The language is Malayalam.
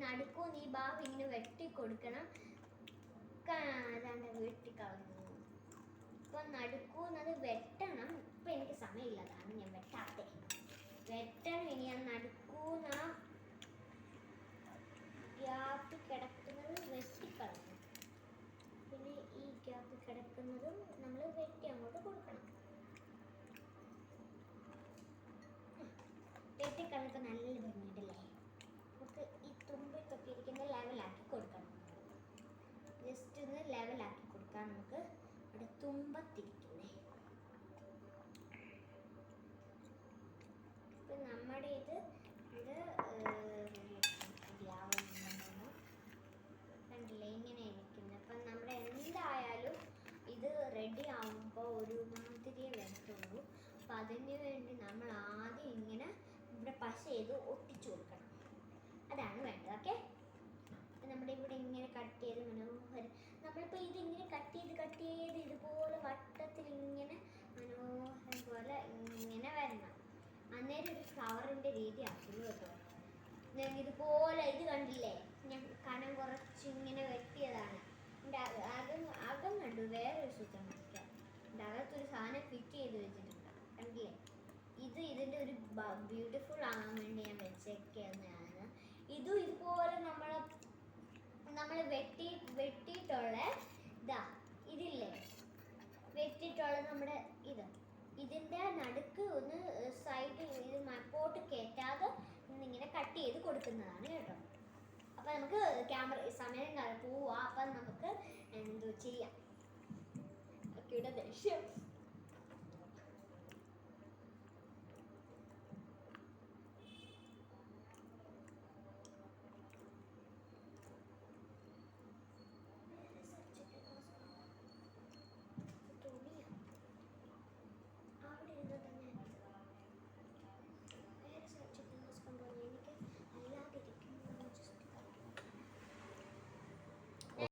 നടുക്കൂന്ന് ഈ ഭാഗം ഇങ്ങനെ വെട്ടി കൊടുക്കണം. അതാണ്ട് വെട്ടിക്കളഞ്ഞു. ഇപ്പൊ നടുക്കൂന്നത് വെട്ടണം. ഇപ്പൊ എനിക്ക് സമയമില്ല, അതാണ് ഞാൻ വെട്ടാത്തെ. വെട്ടണം. ഇനി ഞാൻ നടുക്കൂന്ന ഗ്യാപ്പ് കിടക്കുന്നത് വെട്ടിക്കളഞ്ഞു. പിന്നെ ഈ ഗ്യാപ്പ് കിടക്കുന്നതും നമ്മൾ വെട്ടി അങ്ങോട്ട് കൊടുക്കണം. വെട്ടിക്കളഞ്ഞപ്പോൾ നല്ല ഭംഗിയുണ്ടല്ലേ. നമുക്ക് ഈ തുമ്പിത്തൊക്കെ ഇരിക്കുന്ന ലെവലാക്കി കൊടുക്കണം. ജസ്റ്റ് ഒന്ന് ലെവലാക്കി കൊടുക്കാം. നമുക്ക് ഇവിടെ തുമ്പത്തിരിക്കുന്നേ. ഇപ്പം നമ്മുടെ ഇത് കണ്ടില്ലേ ഇങ്ങനെ ഇരിക്കുന്നത്. അപ്പം നമ്മുടെ എന്തായാലും ഇത് റെഡി ആകുമ്പോൾ ഒരു മാതിരിയെ വരത്തുള്ളൂ. അപ്പം അതിന് വേണ്ടി നമ്മൾ ആദ്യം ഇങ്ങനെ ഇവിടെ പശ ചെയ്ത് ഒട്ടിച്ചു കൊടുക്കണം. അതാണ് വേണ്ടത്. ഓക്കെ, നമ്മുടെ ഇവിടെ ഇങ്ങനെ കട്ട് ചെയ്ത് മനോഹരം. നമ്മളിപ്പോൾ ഇതിങ്ങനെ കട്ട് ചെയ്ത് ഇതുപോലെ വട്ടത്തിൽ ഇങ്ങനെ മനോഹരം പോലെ ഇങ്ങനെ വരണം. അന്നേരം ഒരു ഫ്ലവറിൻ്റെ രീതി ആക്കുള്ളൂ കേട്ടോ. ഇതുപോലെ ഇത് കണ്ടില്ലേ, ഞാൻ കനം കുറച്ച് ഇങ്ങനെ വെട്ടിയതാണ്. എൻ്റെ അകം കണ്ടു വേറൊരു സൂത്രം വയ്ക്കാം. എൻ്റെ അകത്തൊരു സാധനം ഫിറ്റ് ചെയ്ത് വെച്ചിട്ടുണ്ട്, കണ്ടില്ലേ. ഇതിൻ്റെ ഒരു ബ്യൂട്ടിഫുൾ ആകാൻ വേണ്ടി ഞാൻ വെച്ചേക്കുന്നതാണ്. ഇതും ഇതുപോലെ നമ്മൾ വെട്ടിയിട്ടുള്ള ഇതില്ലേ, വെട്ടിയിട്ടുള്ള നമ്മുടെ ഇതിൻ്റെ നടുക്ക് ഒന്ന് സൈഡ് ഇത് മപ്പോട്ട് കയറ്റാതെ ഇങ്ങനെ കട്ട് ചെയ്ത് കൊടുക്കുന്നതാണ് കേട്ടോ. അപ്പം നമുക്ക് സമയം പോവാം. അപ്പം നമുക്ക് എന്തോ ചെയ്യാം. ഇവിടെ ദേഷ്യം